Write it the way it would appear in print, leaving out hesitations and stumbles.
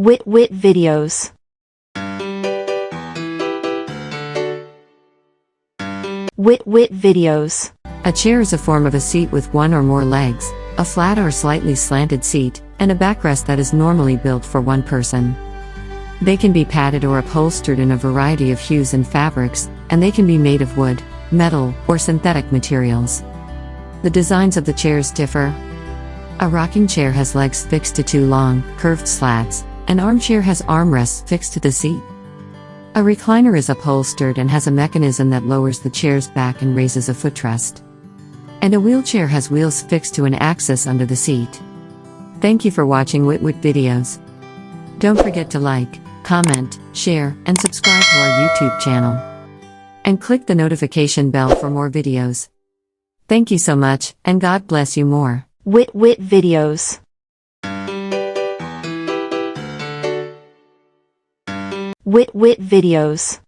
Wit videos. Wit videos. A chair is a form of a seat with one or more legs, a flat or slightly slanted seat, and a backrest that is normally built for one person. They can be padded or upholstered in a variety of hues and fabrics, and they can be made of wood, metal, or synthetic materials. The designs of the chairs differ. A rocking chair has legs fixed to two long, curved slats. An armchair has armrests fixed to the seat. A recliner is upholstered and has a mechanism that lowers the chair's back and raises a footrest. And a wheelchair has wheels fixed to an axis under the seat. Thank you for watching Wit videos. Don't forget to like, comment, share, and subscribe to our YouTube channel. And click the notification bell for more videos. Thank you so much, and God bless you more. Wit videos. Wit videos.